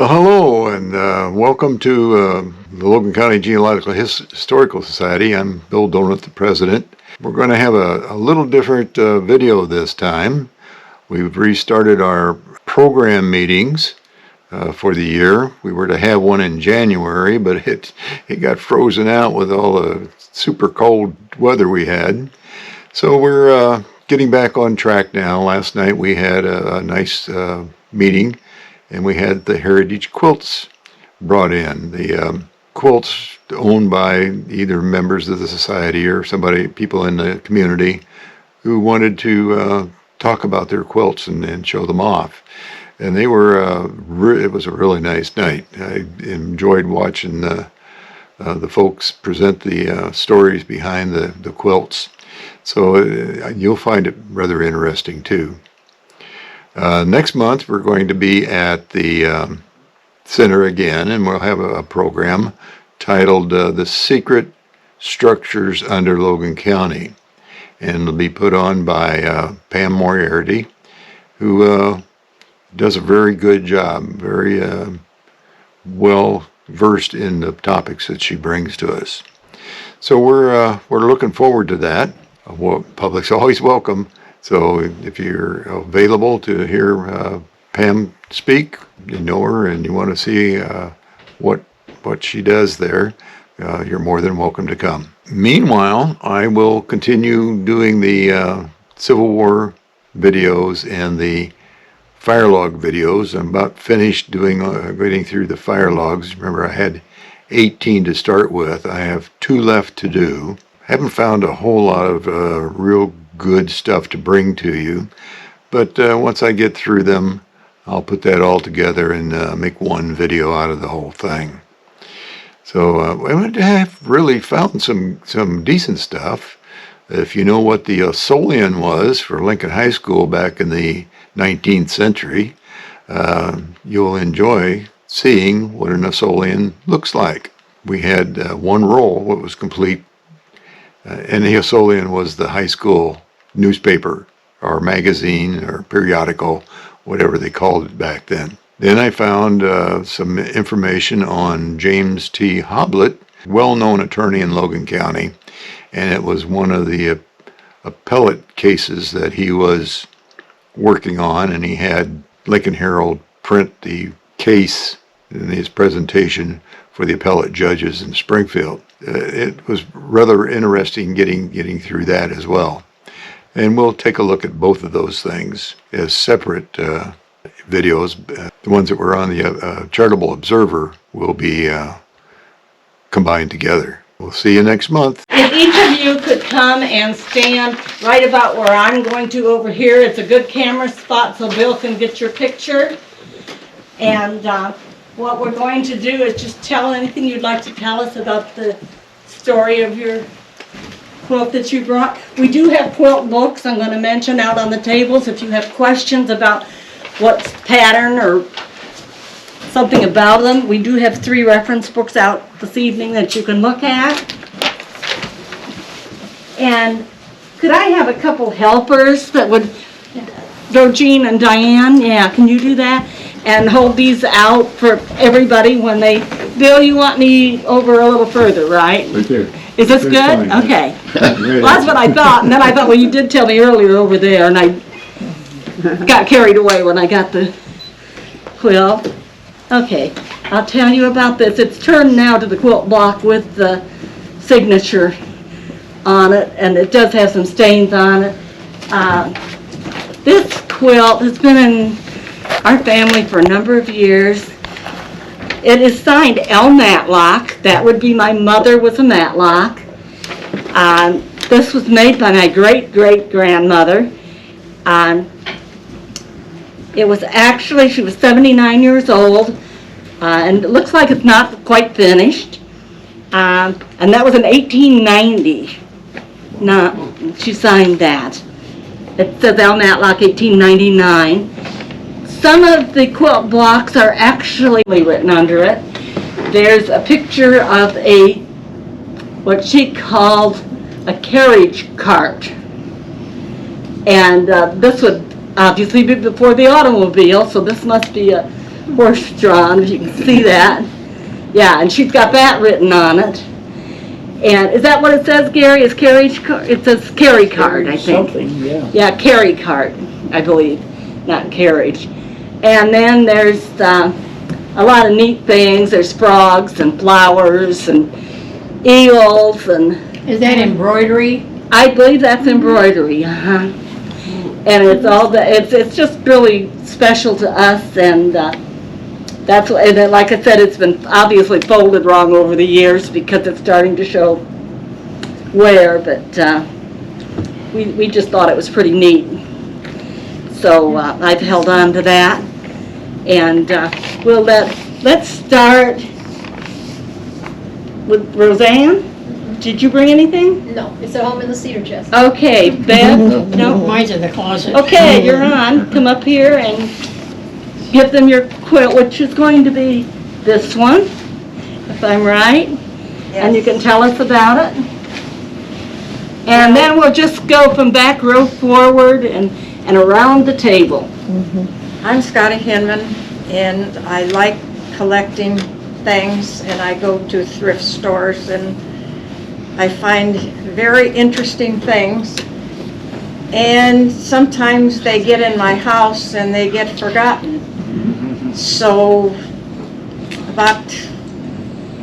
Well, hello, and welcome to the Logan County Genealogical Historical Society. I'm Bill Donut, the president. We're going to have a little different video this time. We've restarted our program meetings for the year. We were to have one in January, but it got frozen out with all the super cold weather we had. So we're getting back on track now. Last night we had a nice meeting, and we had the Heritage Quilts brought in. The quilts owned by either members of the society or people in the community who wanted to talk about their quilts and show them off. And they were, it was a really nice night. I enjoyed watching the folks present the stories behind the quilts. So you'll find it rather interesting too. Next month we're going to be at the center again, and we'll have a program titled The Secret Structures Under Logan County, and it'll be put on by Pam Moriarty, who does a very good job, very well versed in the topics that she brings to us. So we're looking forward to that. Well, public's always welcome. So if you're available to hear Pam speak, you know her and you want to see what she does there, you're more than welcome to come. Meanwhile, I will continue doing the Civil War videos and the fire log videos. I'm about finished getting through the fire logs. Remember, I had 18 to start with. I have 2 left to do. Haven't found a whole lot of real good stuff to bring to you, but once I get through them, I'll put that all together and make one video out of the whole thing. So I have really found some decent stuff. If you know what the Osolian was for Lincoln High School back in the 19th century, you'll enjoy seeing what an Osolian looks like. We had one roll that was complete, and the Osolian was the high school newspaper or magazine or periodical, whatever they called it back then. Then I found some information on James T. Hoblit, well-known attorney in Logan County, and it was one of the appellate cases that he was working on, and he had Lincoln Herald print the case in his presentation for the appellate judges in Springfield. It was rather interesting getting through that as well. And we'll take a look at both of those things as separate videos. The ones that were on the Charitable Observer will be combined together. We'll see you next month. If each of you could come and stand right about where I'm going to over here, it's a good camera spot so Bill can get your picture. And what we're going to do is just tell anything you'd like to tell us about the story of your quilt that you brought. We do have quilt books I'm going to mention out on the tables if you have questions about what pattern or something about them. We do have 3 reference books out this evening that you can look at. And could I have a couple helpers that would go, Jean and Diane? Yeah, can you do that? And hold these out for everybody when they... Bill, you want me over a little further, right? Right there. Is this good? Fine. Okay. Well, that's what I thought. And then I thought, well, you did tell me earlier over there, and I got carried away when I got the quilt. Okay, I'll tell you about this. It's turned now to the quilt block with the signature on it, and it does have some stains on it. This quilt has been in our family for a number of years. It is signed L. Matlock. That would be my mother was a Matlock. This was made by my great-great-grandmother. It was actually, she was 79 years old, and it looks like it's not quite finished. And that was in 1890. No, she signed that. It says L. Matlock, 1899. Some of the quilt blocks are actually written under it. There's a picture of what she called a carriage cart. And this would obviously be before the automobile, so this must be a horse-drawn, if you can see that. Yeah, and she's got that written on it. And is that what it says, Gary? Is carriage card? It says carry card, I think. Something, yeah. Yeah, carry card, I believe, not carriage. And then there's a lot of neat things. There's frogs and flowers and eels and... Is that embroidery? I believe that's embroidery, and it's all it's just really special to us, and that's what, and then, like I said, it's been obviously folded wrong over the years because it's starting to show wear, but we just thought it was pretty neat, so I've held on to that, and let's start with Roseanne. Did you bring anything? No, it's at home in the cedar chest. Okay, Bev? No? Mine's in the closet. Okay, you're on. Come up here and give them your quilt, which is going to be this one, if I'm right. And you can tell us about it. And then we'll just go from back row forward and around the table. I'm Scotty Hinman, and I like collecting things, and I go to thrift stores, and I find very interesting things, and sometimes they get in my house and they get forgotten. So about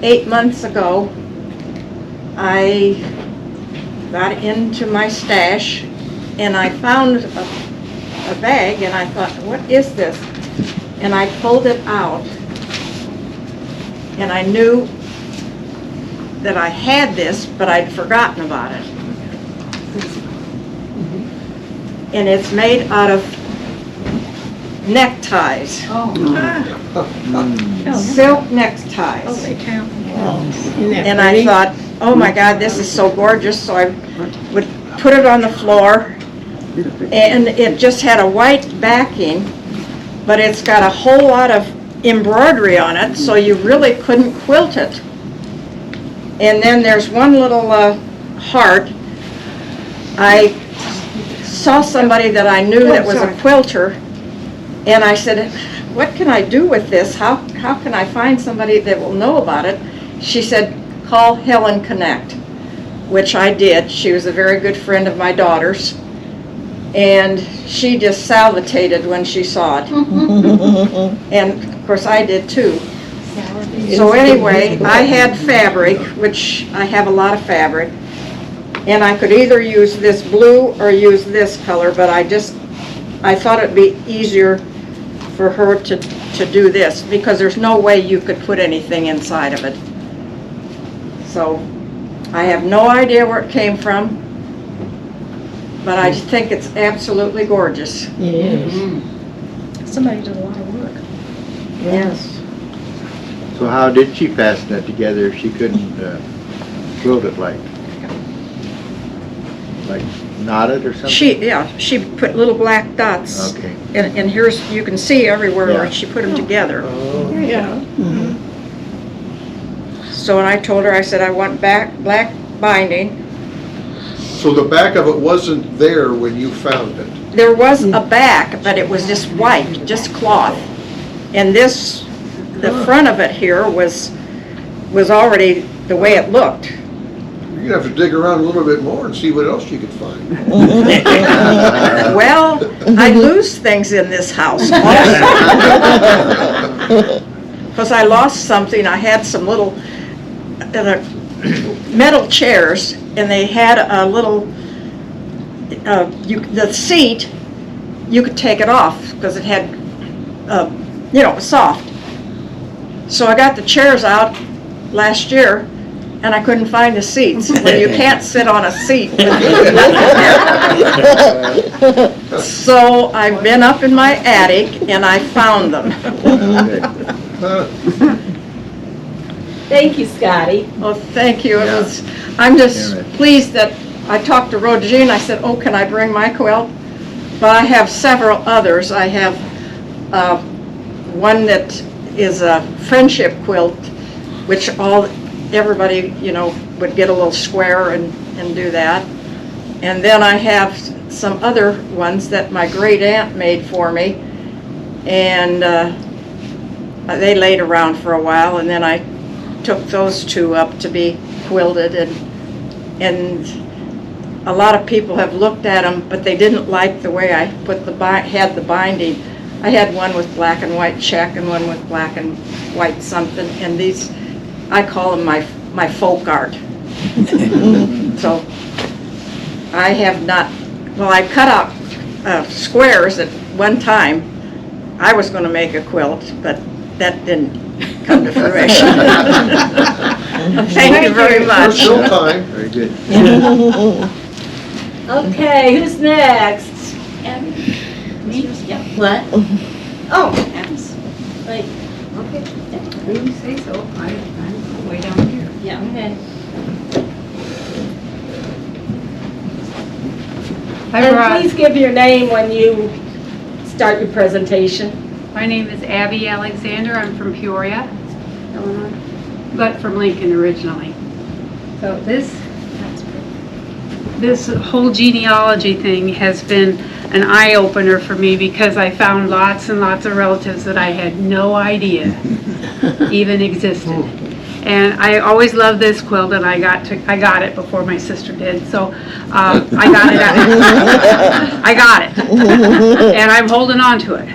8 months ago, I got into my stash and I found a bag, and I thought, what is this? And I pulled it out, and I knew that I had this, but I'd forgotten about it. And it's made out of neckties, silk neckties. And I thought, oh my God, this is so gorgeous, so I would put it on the floor, and it just had a white backing, but it's got a whole lot of embroidery on it, so you really couldn't quilt it. And then there's one little heart. I saw somebody that I knew that was a quilter, and I said, what can I do with this? How can I find somebody that will know about it? She said, call Helen Connect, which I did. She was a very good friend of my daughter's, and she just salivated when she saw it. And of course I did too. So anyway, I had fabric, which I have a lot of fabric, and I could either use this blue or use this color, but I thought it'd be easier for her to do this, because there's no way you could put anything inside of it. So I have no idea where it came from, but I think it's absolutely gorgeous. It is. Somebody did a lot of work. Yes. So how did she fasten it together if she couldn't quilt it like knotted or something? She put little black dots. Okay. And here's, you can see everywhere where Yeah. she put them together. Oh. Yeah. So when I told her, I said, I want black binding. So the back of it wasn't there when you found it? There was a back, but it was just white, just cloth. And this, the front of it here was already the way it looked. You're gonna have to dig around a little bit more and see what else you could find. Well, I lose things in this house because I lost something. I had some little metal chairs, and they had a little, the seat, you could take it off because it had, it was soft. So I got the chairs out last year, and I couldn't find the seats. Well, you can't sit on a seat. So I've been up in my attic, and I found them. Thank you, Scotty. Oh, thank you. I'm just pleased that I talked to Roger, I said, oh, can I bring my quilt? But I have several others. I have one that is a friendship quilt, which everybody, would get a little square and do that. And then I have some other ones that my great aunt made for me. And they laid around for a while, and then I took those two up to be quilted, and a lot of people have looked at them, but they didn't like the way I put had the binding. I had one with black and white check and one with black and white something, and these, I call them my folk art. So I have not, well, I cut out squares at one time. I was going to make a quilt, but that didn't come to fruition. Thank you very much. Still time. Very good. Okay, who's next? What? Oh, Right. Okay. When you say so, I'm way down here. Yeah. Okay. and please give your name when you start your presentation. My name is Abby Alexander. I'm from Peoria, Illinois, but from Lincoln originally. So this whole genealogy thing has been an eye-opener for me because I found lots and lots of relatives that I had no idea even existed. And I always loved this quilt, and I got it before my sister did. So I got it. I got it, and I'm holding on to it.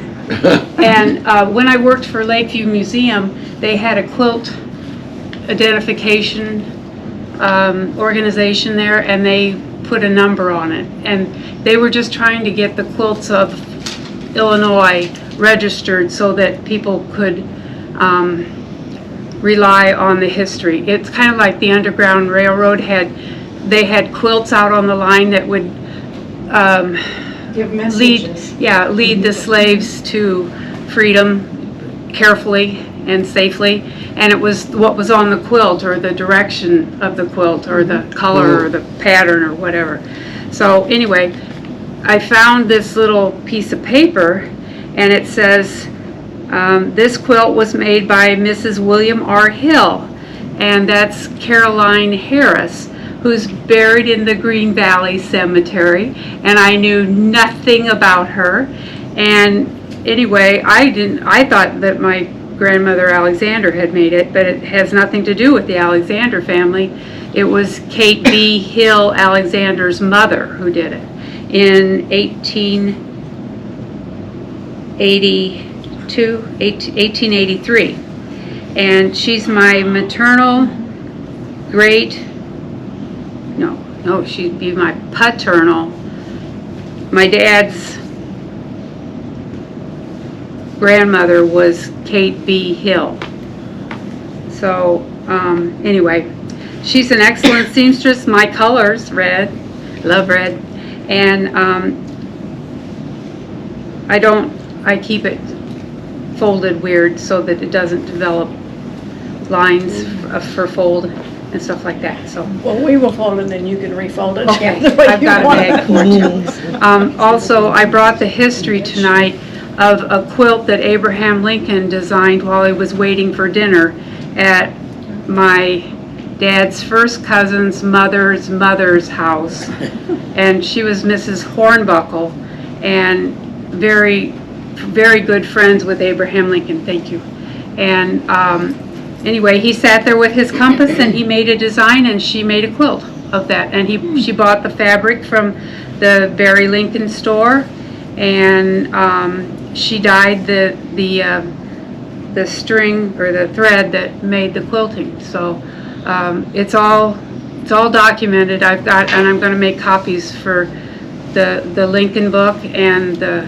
And when I worked for Lakeview Museum, they had a quilt identification organization there, and they put a number on it. And they were just trying to get the quilts of Illinois registered so that people could rely on the history. It's kind of like the Underground Railroad had quilts out on the line that would Give messages. lead the slaves to freedom carefully and safely, and it was what was on the quilt or the direction of the quilt or the color or the pattern or whatever. So anyway, I found this little piece of paper, and it says this quilt was made by Mrs. William R. Hill, and that's Caroline Harris, who's buried in the Green Valley Cemetery, and I knew nothing about her. And anyway, I thought that my grandmother Alexander had made it, but it has nothing to do with the Alexander family. It was Kate B. Hill Alexander's mother who did it in 1883. And she's my maternal she'd be my paternal. My dad's grandmother was Kate B. Hill. So anyway, she's an excellent seamstress. My colors, red, love red, and I keep it folded weird so that it doesn't develop lines for fold and stuff like that. So Well, we will fold it, then you can refold it. okay, the way I've you got a want bag for you. Also, I brought the history tonight of a quilt that Abraham Lincoln designed while he was waiting for dinner at my dad's first cousin's mother's house. And she was Mrs. Hornbuckle, and very, very good friends with Abraham Lincoln. Thank you. And anyway, he sat there with his compass, and he made a design, and she made a quilt of that. And she bought the fabric from the Barry Lincoln store, and she dyed the string or the thread that made the quilting. So it's all documented. I'm going to make copies for the Lincoln book and the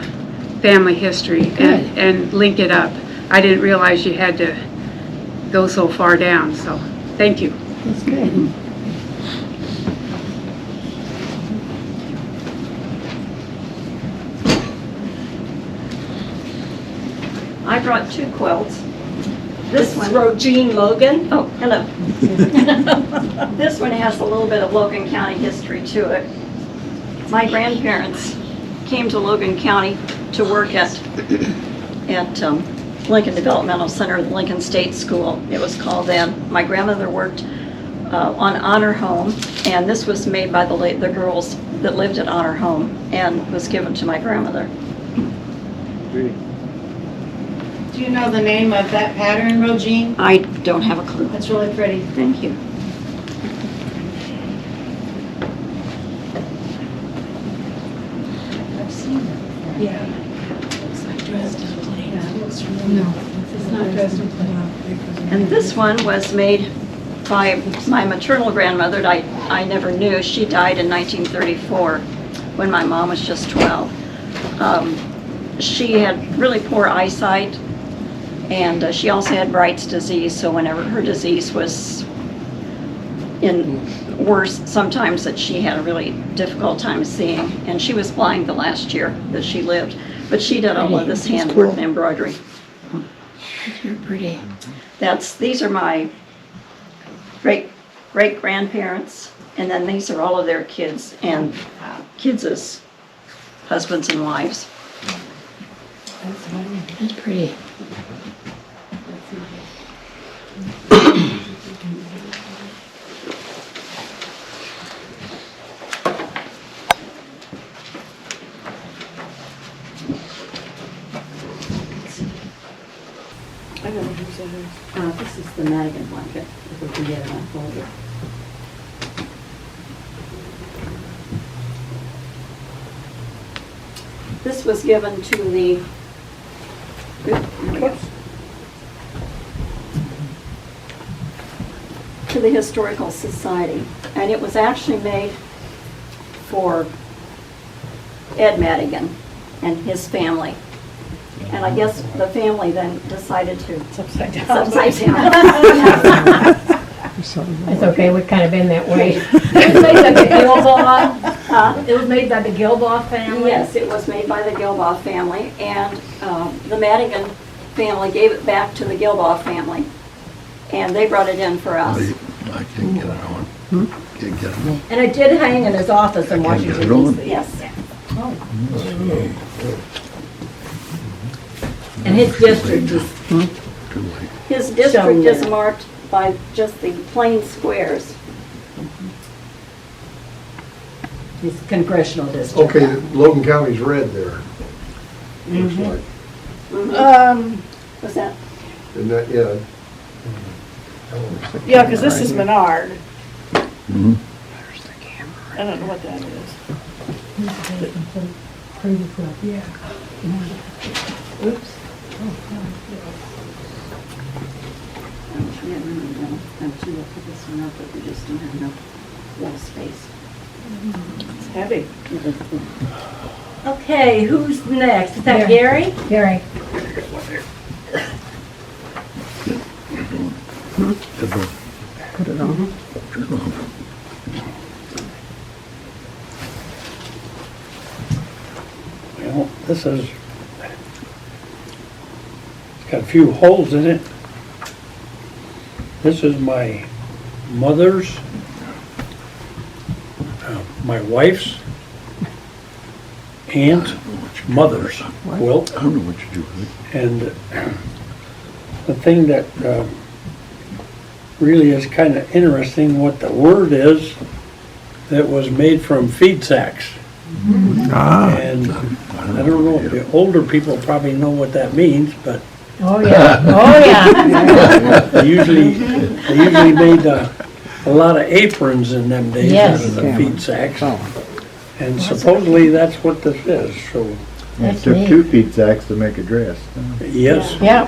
family history and link it up. I didn't realize you had to go so far down. So thank you. That's good. I brought two quilts. This one, Jean Logan. oh, hello. This one has a little bit of Logan County history to it. My grandparents came to Logan County to work at Lincoln Developmental Center, the Lincoln State School, it was called then. My grandmother worked on Honor Home, and this was made by the girls that lived at Honor Home and was given to my grandmother. Really. Do Do you know the name of that pattern, Rogine? I don't have a clue. That's really pretty. Thank you. I've seen it. Yeah. Looks like Dresden plate. Yeah, it looks really. No, it's not Dresden plate. And this one was made by my maternal grandmother that I never knew. She died in 1934 when my mom was just 12. She had really poor eyesight, and she also had Bright's disease, so whenever her disease was in worse, sometimes that she had a really difficult time seeing, and she was blind the last year that she lived. But she did all of this handwork and embroidery. You're pretty. These are my great-grandparents, and then these are all of their kids and kids' husbands and wives. That's pretty. I don't know whose it is. This is the Madigan blanket, if we can get it on folder. This was given to the, to the Historical Society, and it was actually made for Ed Madigan and his family. And I guess the family then decided to. It's upside down. It's okay, we've kind of been that way. It was made by the Gilbaugh. Huh? It was made by the Gilbaugh family. Yes, it was made by the Gilbaugh family, and the Madigan family gave it back to the Gilbaugh family, and they brought it in for us. I can't get it on. Can't get it on. And it did hang in his office in Can't get it Washington, on. D.C. Yes. And his district is, Too late. His district Shown is there. marked by just the plain squares. his congressional district. Okay, Logan County's red there. Looks like. Was that? Isn't that, yeah. Yeah, because this is Menard. Mhm. I don't know what that is. I'm too to put this one up, but we just don't have enough wall space. It's heavy. Okay, who's next? Is that Gary? Gary. Put it on. Turn it on. Well, this is, it's got a few holes in it. This is my mother's, my wife's aunt, mother's quilt. I don't know what you do with it. And the thing that really is kind of interesting, what the word is, that was made from feed sacks. And I don't know, the older people probably know what that means, but Oh, yeah. Oh, yeah. they usually made a lot of aprons in them days out of the feed sacks. And supposedly that's what this is, so, It That's took neat. 2 feed sacks to make a dress. yes. Yeah,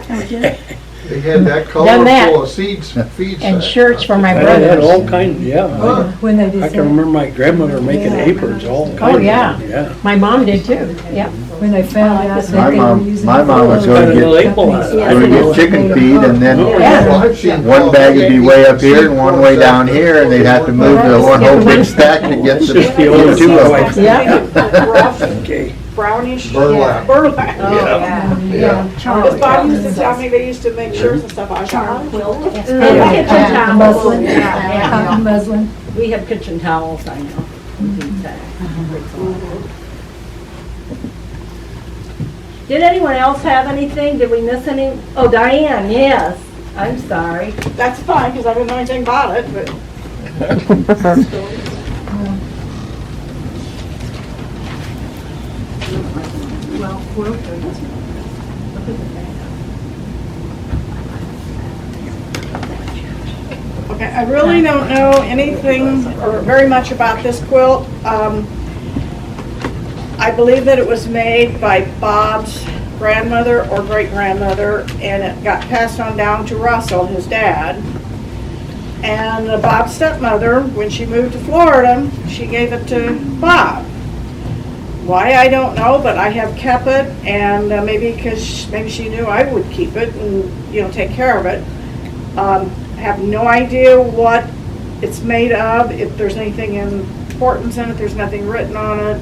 They had that color Done that. full of seeds, feed and sacks. shirts for my I had brothers. all kinds, yeah. When they I can remember my grandmother making aprons, all kinds. yeah. Yeah. My mom did too, yeah. When they found out My mom was Got going a to little get, label on it. going to get chicken feed and then Well, I've seen one bag would be way up here and one way down here and they'd have to move the one whole big stack to get It's just the the old 2 of them. Yeah. Okay. brownish. Burlap. Burlap. Yeah. Because Bob used to tell me they used to make shirts and stuff out of Charm quilt. kitchen towels. Muslin, yeah, cotton muslin. We have kitchen towels, I know. Did anyone else have anything? Did we miss any? Oh, Diane, yes. I'm sorry. That's fine, because I didn't know anything about it, but. Okay, I really don't know anything or very much about this quilt. I believe that it was made by Bob's grandmother or great-grandmother, and it got passed on down to Russell, his dad. And Bob's stepmother, when she moved to Florida, she gave it to Bob. Why, I don't know, but I have kept it, and maybe because maybe she knew I would keep it and, you know, take care of it. I have no idea what it's made of, if there's anything important in it. There's nothing written on it.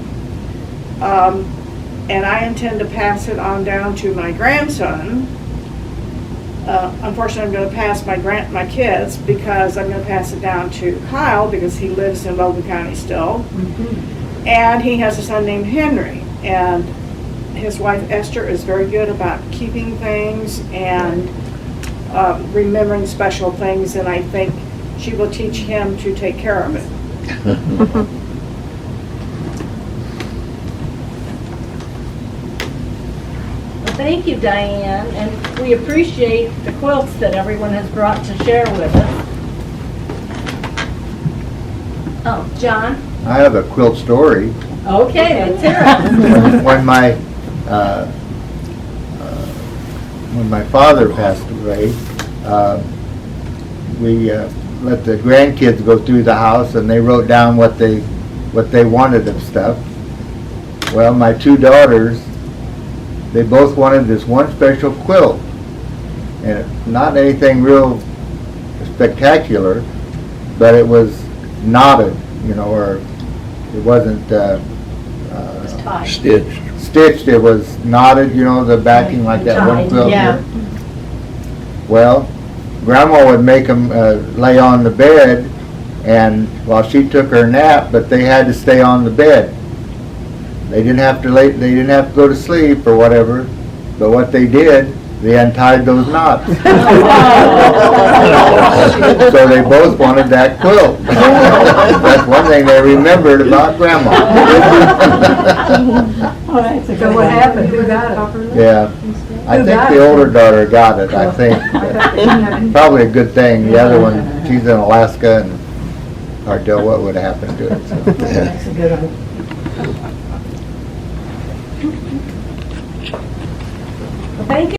And I intend to pass it on down to my grandson. Unfortunately, I'm going to pass my kids, because I'm going to pass it down to Kyle, because he lives in Logan County still. And he has a son named Henry. And his wife Esther is very good about keeping things and remembering special things, and I think she will teach him to take care of it. Thank you, Diane, and we appreciate the quilts that everyone has brought to share with us. Oh, John? I have a quilt story. Okay, let's hear it. When my father passed away, we let the grandkids go through the house, and they wrote down what they wanted of stuff. Well, my two daughters, they both wanted this one special quilt, and not anything real spectacular, but it was knotted, you know, or it wasn't stitched. It was knotted, you know, the backing like that one quilt here. Well, Grandma would make them lay on the bed, and while she took her nap, but they had to stay on the bed. They didn't have to go to sleep or whatever, but what they did, they untied those knots. So they both wanted that quilt. That's one thing they remembered about Grandma. So what happened? Who got it? Yeah, I think the older daughter got it, I think. Probably a good thing. The other one, she's in Alaska, and hard to tell what would have happened to it. So. That's a good one. Thank you.